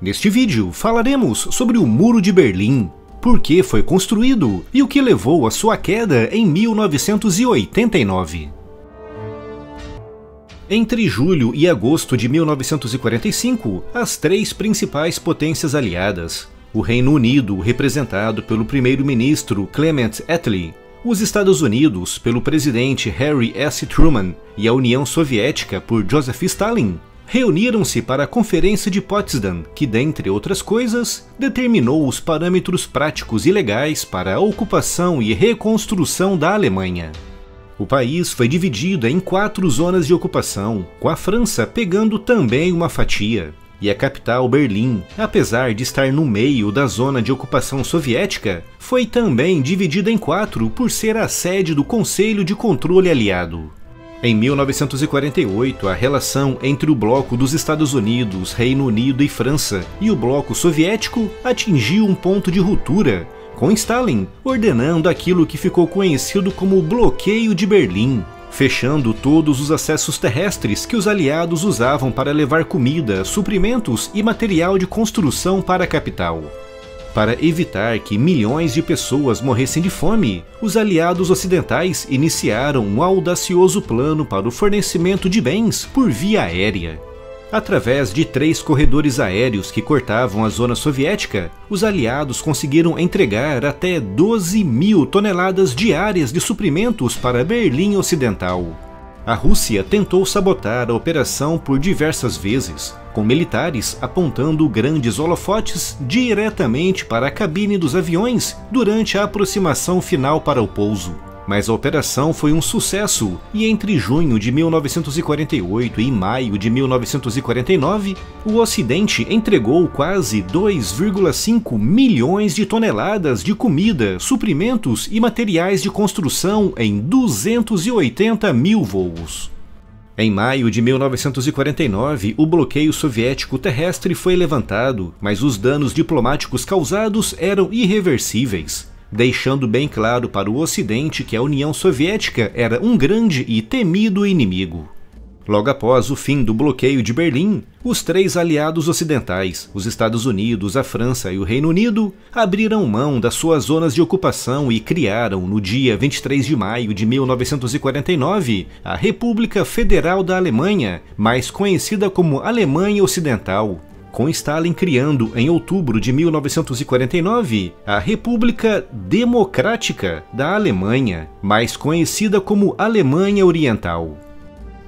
Neste vídeo falaremos sobre o Muro de Berlim, por que foi construído e o que levou à sua queda em 1989. Entre julho e agosto de 1945, as três principais potências aliadas, o Reino Unido, representado pelo primeiro-ministro Clement Attlee, os Estados Unidos, pelo presidente Harry S. Truman, e a União Soviética, por Joseph Stalin, reuniram-se para a Conferência de Potsdam, que, dentre outras coisas, determinou os parâmetros práticos e legais para a ocupação e reconstrução da Alemanha. O país foi dividido em 4 zonas de ocupação, com a França pegando também uma fatia. E a capital, Berlim, apesar de estar no meio da zona de ocupação soviética, foi também dividida em 4 por ser a sede do Conselho de Controle Aliado. Em 1948, a relação entre o bloco dos Estados Unidos, Reino Unido e França e o bloco soviético atingiu um ponto de ruptura, com Stalin ordenando aquilo que ficou conhecido como o Bloqueio de Berlim, fechando todos os acessos terrestres que os aliados usavam para levar comida, suprimentos e material de construção para a capital. Para evitar que milhões de pessoas morressem de fome, os aliados ocidentais iniciaram um audacioso plano para o fornecimento de bens por via aérea. Através de 3 corredores aéreos que cortavam a zona soviética, os aliados conseguiram entregar até 12.000 toneladas diárias de suprimentos para Berlim Ocidental. A Rússia tentou sabotar a operação por diversas vezes, com militares apontando grandes holofotes diretamente para a cabine dos aviões durante a aproximação final para o pouso. Mas a operação foi um sucesso e entre junho de 1948 e maio de 1949, o Ocidente entregou quase 2,5 milhões de toneladas de comida, suprimentos e materiais de construção em 280 mil voos. Em maio de 1949, o bloqueio soviético terrestre foi levantado, mas os danos diplomáticos causados eram irreversíveis, deixando bem claro para o Ocidente que a União Soviética era um grande e temido inimigo. Logo após o fim do bloqueio de Berlim, os 3 aliados ocidentais, os Estados Unidos, a França e o Reino Unido, abriram mão das suas zonas de ocupação e criaram, no dia 23 de maio de 1949, a República Federal da Alemanha, mais conhecida como Alemanha Ocidental, com Stalin criando, em outubro de 1949, a República Democrática da Alemanha, mais conhecida como Alemanha Oriental.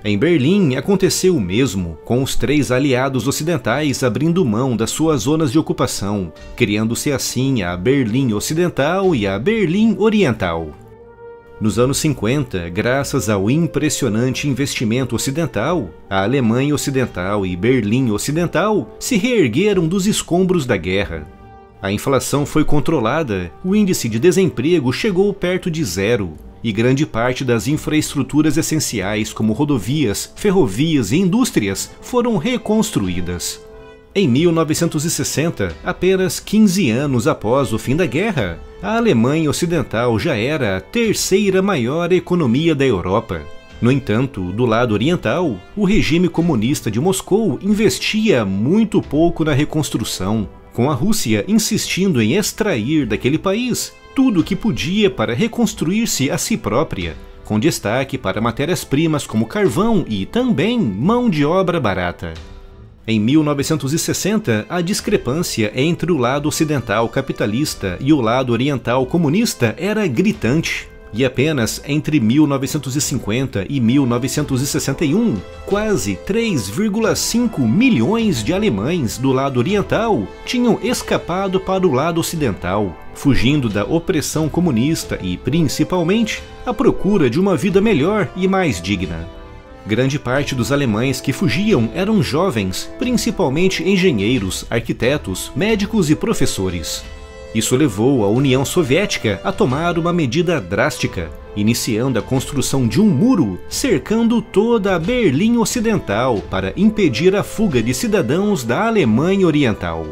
Em Berlim aconteceu o mesmo, com os 3 aliados ocidentais abrindo mão das suas zonas de ocupação, criando-se assim a Berlim Ocidental e a Berlim Oriental. Nos anos 50, graças ao impressionante investimento ocidental, a Alemanha Ocidental e Berlim Ocidental se reergueram dos escombros da guerra. A inflação foi controlada, o índice de desemprego chegou perto de 0, e grande parte das infraestruturas essenciais como rodovias, ferrovias e indústrias foram reconstruídas. Em 1960, apenas 15 anos após o fim da guerra, a Alemanha Ocidental já era a 3ª maior economia da Europa. No entanto, do lado oriental, o regime comunista de Moscou investia muito pouco na reconstrução, com a Rússia insistindo em extrair daquele país tudo o que podia para reconstruir-se a si própria, com destaque para matérias-primas como carvão e também mão de obra barata. Em 1960, a discrepância entre o lado ocidental capitalista e o lado oriental comunista era gritante, e apenas entre 1950 e 1961, quase 3,5 milhões de alemães do lado oriental tinham escapado para o lado ocidental, fugindo da opressão comunista e, principalmente, à procura de uma vida melhor e mais digna. Grande parte dos alemães que fugiam eram jovens, principalmente engenheiros, arquitetos, médicos e professores. Isso levou a União Soviética a tomar uma medida drástica, iniciando a construção de um muro cercando toda a Berlim Ocidental para impedir a fuga de cidadãos da Alemanha Oriental.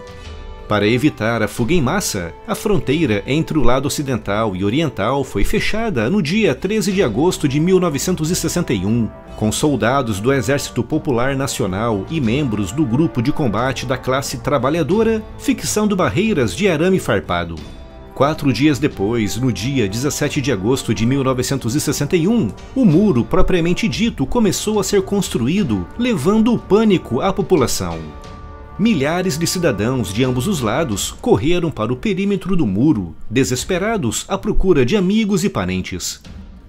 Para evitar a fuga em massa, a fronteira entre o lado ocidental e oriental foi fechada no dia 13 de agosto de 1961, com soldados do Exército Popular Nacional e membros do Grupo de Combate da Classe Trabalhadora fixando barreiras de arame farpado. 4 dias depois, no dia 17 de agosto de 1961, o muro propriamente dito começou a ser construído, levando o pânico à população. Milhares de cidadãos de ambos os lados correram para o perímetro do muro, desesperados à procura de amigos e parentes.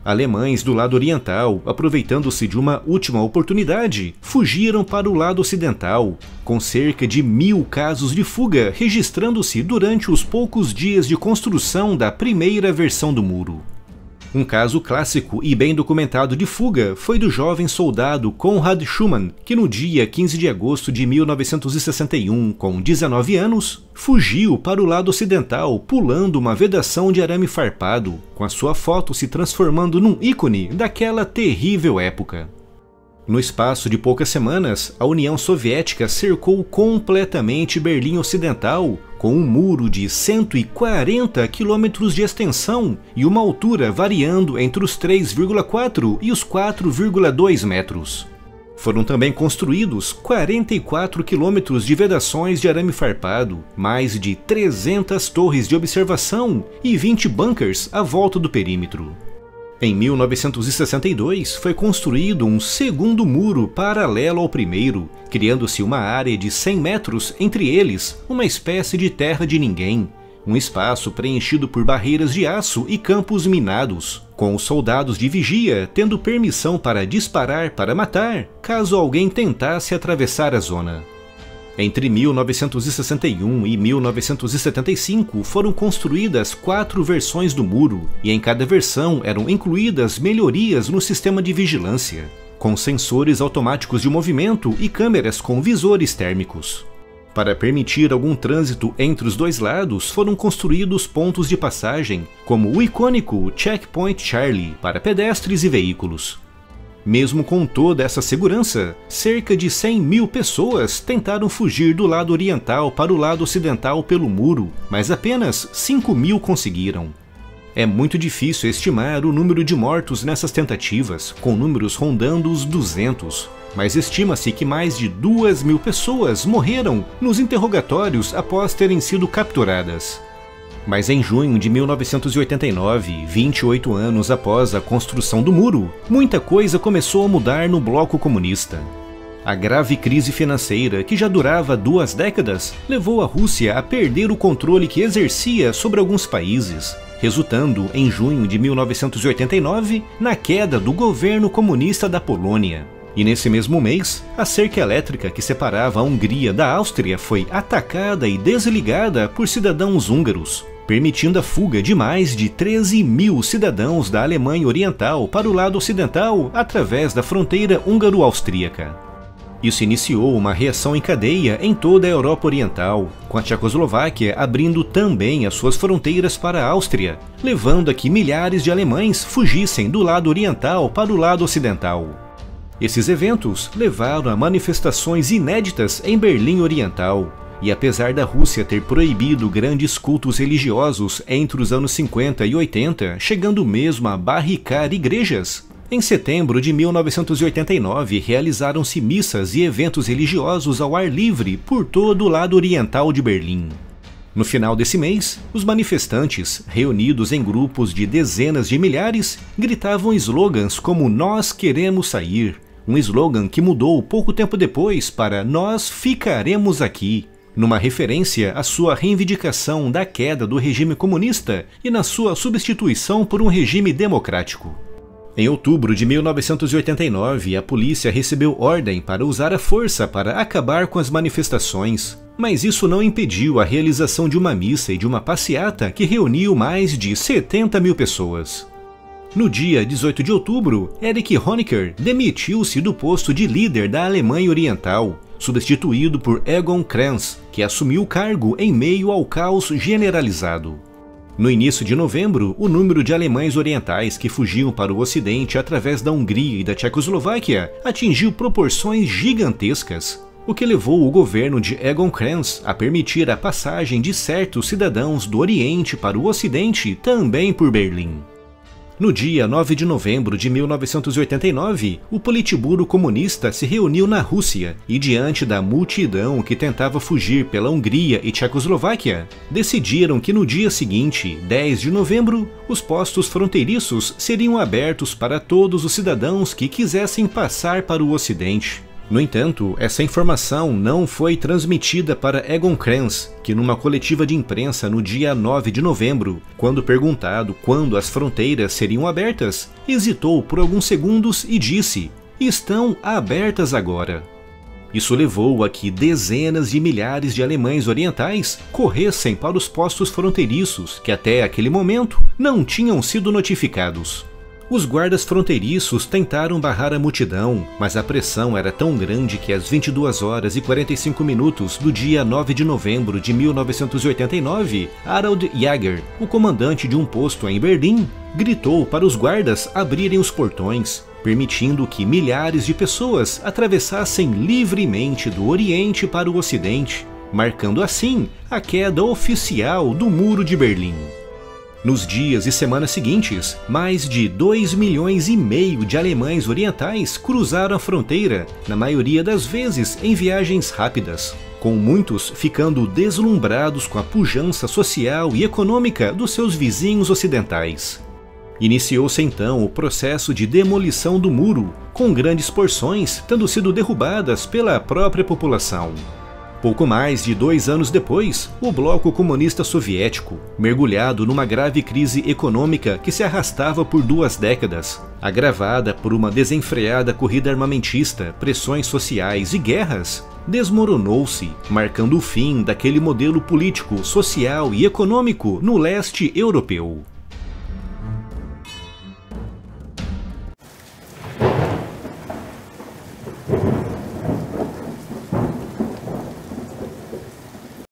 Alemães do lado oriental, aproveitando-se de uma última oportunidade, fugiram para o lado ocidental, com cerca de 1000 casos de fuga registrando-se durante os poucos dias de construção da primeira versão do muro. Um caso clássico e bem documentado de fuga foi do jovem soldado Konrad Schumann, que no dia 15 de agosto de 1961, com 19 anos, fugiu para o lado ocidental pulando uma vedação de arame farpado, com a sua foto se transformando num ícone daquela terrível época. No espaço de poucas semanas, a União Soviética cercou completamente Berlim Ocidental, com um muro de 140 quilômetros de extensão e uma altura variando entre os 3,4 e os 4,2 metros. Foram também construídos 44 quilômetros de vedações de arame farpado, mais de 300 torres de observação e 20 bunkers à volta do perímetro. Em 1962, foi construído um segundo muro paralelo ao primeiro, criando-se uma área de 100 metros entre eles, uma espécie de terra de ninguém, um espaço preenchido por barreiras de aço e campos minados, com os soldados de vigia tendo permissão para disparar para matar, caso alguém tentasse atravessar a zona. Entre 1961 e 1975 foram construídas 4 versões do muro, e em cada versão eram incluídas melhorias no sistema de vigilância, com sensores automáticos de movimento e câmeras com visores térmicos. Para permitir algum trânsito entre os dois lados, foram construídos pontos de passagem, como o icônico Checkpoint Charlie, para pedestres e veículos. Mesmo com toda essa segurança, cerca de 100.000 pessoas tentaram fugir do lado oriental para o lado ocidental pelo muro, mas apenas 5.000 conseguiram. É muito difícil estimar o número de mortos nessas tentativas, com números rondando os 200, mas estima-se que mais de 2.000 pessoas morreram nos interrogatórios após terem sido capturadas. Mas em junho de 1989, 28 anos após a construção do muro, muita coisa começou a mudar no bloco comunista. A grave crise financeira, que já durava 2 décadas, levou a Rússia a perder o controle que exercia sobre alguns países, resultando, em junho de 1989, na queda do governo comunista da Polônia. E nesse mesmo mês, a cerca elétrica que separava a Hungria da Áustria foi atacada e desligada por cidadãos húngaros, permitindo a fuga de mais de 13.000 cidadãos da Alemanha Oriental para o lado ocidental através da fronteira húngaro-austríaca. Isso iniciou uma reação em cadeia em toda a Europa Oriental, com a Tchecoslováquia abrindo também as suas fronteiras para a Áustria, levando a que milhares de alemães fugissem do lado oriental para o lado ocidental. Esses eventos levaram a manifestações inéditas em Berlim Oriental, e apesar da Rússia ter proibido grandes cultos religiosos entre os anos 50 e 80, chegando mesmo a barricar igrejas, em setembro de 1989 realizaram-se missas e eventos religiosos ao ar livre por todo o lado oriental de Berlim. No final desse mês, os manifestantes, reunidos em grupos de dezenas de milhares, gritavam slogans como "Nós queremos sair", um slogan que mudou pouco tempo depois para "Nós ficaremos aqui", numa referência à sua reivindicação da queda do regime comunista e na sua substituição por um regime democrático. Em outubro de 1989, a polícia recebeu ordem para usar a força para acabar com as manifestações, mas isso não impediu a realização de uma missa e de uma passeata que reuniu mais de 70.000 pessoas. No dia 18 de outubro, Erich Honecker demitiu-se do posto de líder da Alemanha Oriental, substituído por Egon Krenz, que assumiu o cargo em meio ao caos generalizado. No início de novembro, o número de alemães orientais que fugiam para o ocidente através da Hungria e da Tchecoslováquia atingiu proporções gigantescas. o que levou o governo de Egon Krenz a permitir a passagem de certos cidadãos do Oriente para o Ocidente também por Berlim. No dia 9 de novembro de 1989, o Politburo comunista se reuniu na Rússia e, diante da multidão que tentava fugir pela Hungria e Tchecoslováquia, decidiram que no dia seguinte, 10 de novembro, os postos fronteiriços seriam abertos para todos os cidadãos que quisessem passar para o Ocidente. No entanto, essa informação não foi transmitida para Egon Krenz, que numa coletiva de imprensa no dia 9 de novembro, quando perguntado quando as fronteiras seriam abertas, hesitou por alguns segundos e disse: "Estão abertas agora". Isso levou a que dezenas de milhares de alemães orientais corressem para os postos fronteiriços que até aquele momento não tinham sido notificados. Os guardas fronteiriços tentaram barrar a multidão, mas a pressão era tão grande que às 22 horas e 45 minutos do dia 9 de novembro de 1989, Harald Jäger, o comandante de um posto em Berlim, gritou para os guardas abrirem os portões, permitindo que milhares de pessoas atravessassem livremente do Oriente para o Ocidente, marcando assim a queda oficial do Muro de Berlim. Nos dias e semanas seguintes, mais de 2,5 milhões de alemães orientais cruzaram a fronteira, na maioria das vezes em viagens rápidas, com muitos ficando deslumbrados com a pujança social e econômica dos seus vizinhos ocidentais. Iniciou-se então o processo de demolição do muro, com grandes porções tendo sido derrubadas pela própria população. Pouco mais de 2 anos depois, o bloco comunista soviético, mergulhado numa grave crise econômica que se arrastava por 2 décadas, agravada por uma desenfreada corrida armamentista, pressões sociais e guerras, desmoronou-se, marcando o fim daquele modelo político, social e econômico no leste europeu.